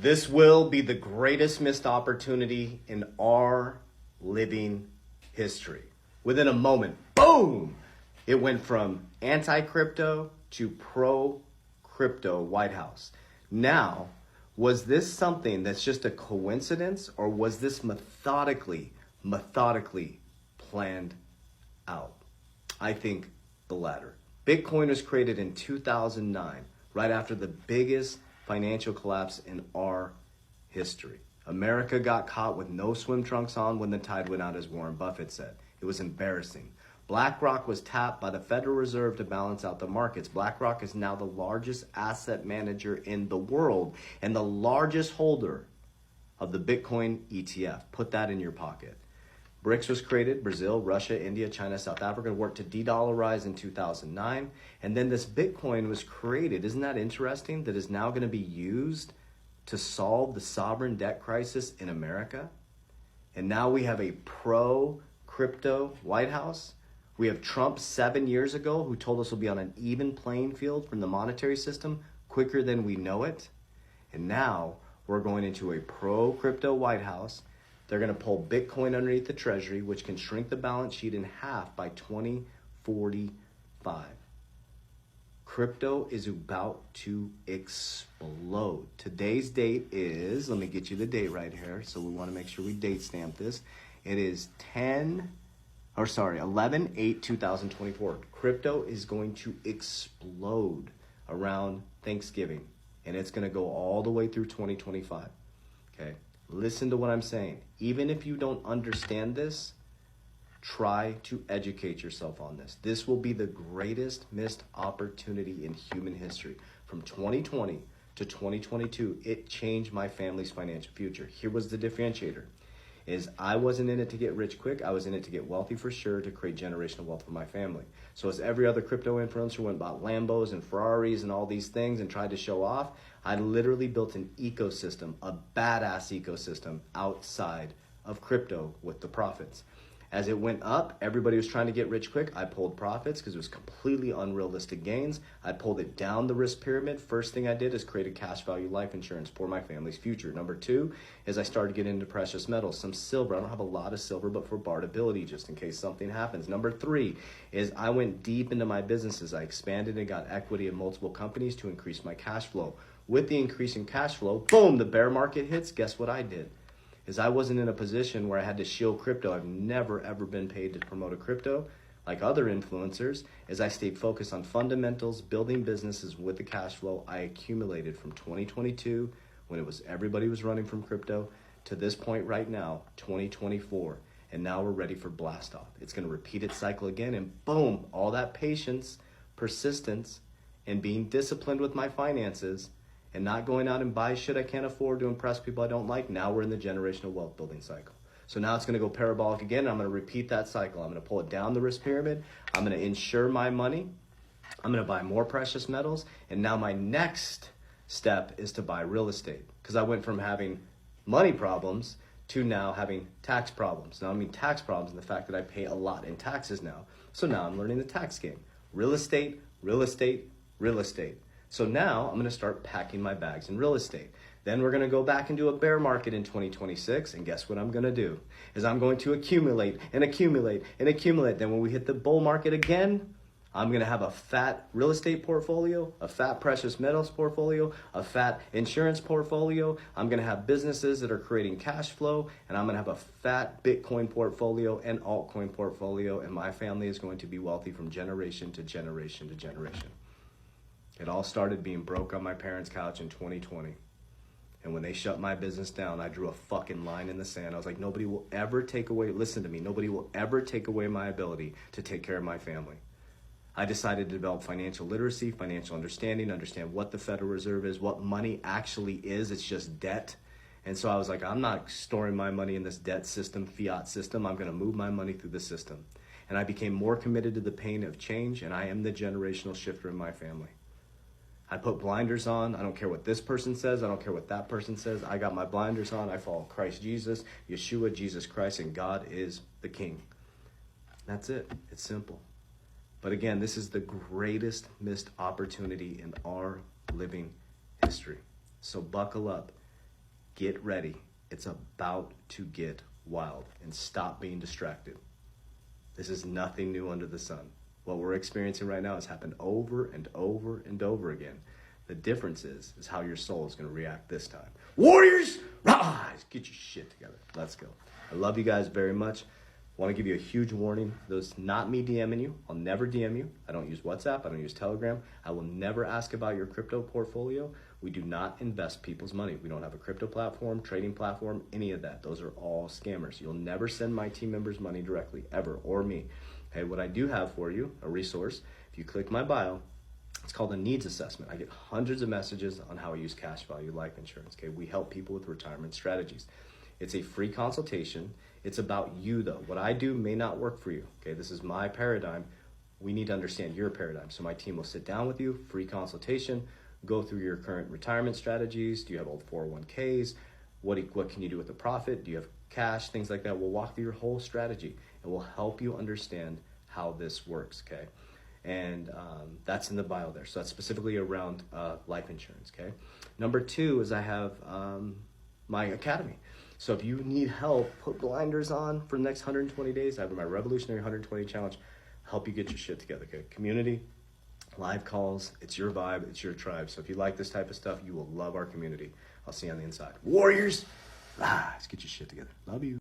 This will be the greatest missed opportunity in our living history. Within a moment, boom! It went from anti-crypto to pro-crypto White House. Now, was this something that's just a coincidence, or was this methodically planned out? I think the latter. Bitcoin was created in 2009, right after the biggest financial collapse in our history. America got caught with no swim trunks on when the tide went out, as Warren Buffett said. It was embarrassing. BlackRock was tapped by the Federal Reserve to balance out the markets. BlackRock is now the largest asset manager in the world and the largest holder of the Bitcoin ETF. Put that in your pocket. BRICS was created. Brazil, Russia, India, China, South Africa worked to de-dollarize in 2009. And then this Bitcoin was created. Isn't that interesting? That is now going to be used to solve the sovereign debt crisis in America. And now we have a pro-crypto White House. We have Trump 7 years ago who told us we'll be on an even playing field from the monetary system quicker than we know it. And now we're going into a pro-crypto White House. They're going to pull Bitcoin underneath the Treasury, which can shrink the balance sheet in half by 2045. Crypto is about to explode. Today's date is, let me get you the date right here. So we want to make sure we date stamp this. It is 11/8/2024. Crypto is going to explode around Thanksgiving, and it's going to go all the way through 2025. Okay, listen to what I'm saying. Even if you don't understand this, try to educate yourself on this. This will be the greatest missed opportunity in human history. From 2020 to 2022, it changed my family's financial future. Here was the differentiator. Is I wasn't in it to get rich quick. I was in it to get wealthy for sure, to create generational wealth for my family. So as every other crypto influencer went and bought Lambos and Ferraris and all these things and tried to show off, I literally built an ecosystem, a badass ecosystem outside of crypto with the profits. As it went up, everybody was trying to get rich quick. I pulled profits because it was completely unrealistic gains. I pulled it down the risk pyramid. First thing I did is create a cash value life insurance for my family's future. Number two is I started getting into precious metals, some silver. I don't have a lot of silver, but for bartability, just in case something happens. Number three is I went deep into my businesses. I expanded and got equity in multiple companies to increase my cash flow. With the increase in cash flow, boom, the bear market hits. Guess what I did? Is I wasn't in a position where I had to shield crypto. I've never, ever been paid to promote a crypto like other influencers. As I stayed focused on fundamentals, building businesses with the cash flow I accumulated from 2022, when it was everybody was running from crypto, to this point right now, 2024. And now we're ready for blast off. It's going to repeat its cycle again, and boom, all that patience, persistence, and being disciplined with my finances, and not going out and buy shit I can't afford to impress people I don't like. Now we're in the generational wealth building cycle. So now it's going to go parabolic again, and I'm going to repeat that cycle. I'm going to pull it down the risk pyramid. I'm going to insure my money. I'm going to buy more precious metals. And now my next step is to buy real estate, because I went from having money problems to now having tax problems. Now I mean tax problems in the fact that I pay a lot in taxes now. So now I'm learning the tax game. Real estate, real estate, real estate. So now I'm going to start packing my bags in real estate. Then we're going to go back into a bear market in 2026. And guess what I'm going to do? Is I'm going to accumulate and accumulate and accumulate. Then when we hit the bull market again, I'm going to have a fat real estate portfolio, a fat precious metals portfolio, a fat insurance portfolio. I'm going to have businesses that are creating cash flow. And I'm going to have a fat Bitcoin portfolio and altcoin portfolio. And my family is going to be wealthy from generation to generation to generation. It all started being broke on my parents' couch in 2020. And when they shut my business down, I drew a fucking line in the sand. I was like, nobody will ever take away, listen to me, nobody will ever take away my ability to take care of my family. I decided to develop financial literacy, financial understanding, understand what the Federal Reserve is, what money actually is. It's just debt. And so I was like, I'm not storing my money in this debt system, fiat system. I'm going to move my money through the system. And I became more committed to the pain of change, and I am the generational shifter in my family. I put blinders on. I don't care what this person says. I don't care what that person says. I got my blinders on. I follow Christ Jesus, Yeshua, Jesus Christ, and God is the King. That's it. It's simple. But again, this is the greatest missed opportunity in our living history. So buckle up. get ready. It's about to get wild, and stop being distracted. This is nothing new under the sun. What we're experiencing right now has happened over and over and over again. The difference is how your soul is going to react this time. Warriors, rise! Get your shit together. Let's go. I love you guys very much. Want to give you a huge warning. Those not me DMing you. I'll never DM you. I don't use WhatsApp. I don't use Telegram. I will never ask about your crypto portfolio. We do not invest people's money. We don't have a crypto platform, trading platform, any of that. Those are all scammers. You'll never send my team members money directly, ever, or me. Okay, what I do have for you, a resource, if you click my bio, it's called a needs assessment. I get hundreds of messages on how I use cash value life insurance. Okay, we help people with retirement strategies. It's a free consultation. It's about you though. What I do may not work for you. Okay, this is my paradigm. We need to understand your paradigm. So my team will sit down with you, free consultation, go through your current retirement strategies. Do you have old 401ks? What can you do with the profit? Do you have cash? Things like that. We'll walk through your whole strategy and we'll help you understand how this works, okay? And that's in the bio there. So that's specifically around life insurance, okay? Number 2 is I have my academy. So if you need help, put blinders on for the next 120 days. I have my Revolutionary 120 Challenge. Help you get your shit together, okay? Community, live calls, it's your vibe, it's your tribe. So if you like this type of stuff, you will love our community. I'll see you on the inside. Warriors, rise, get your shit together. Love you.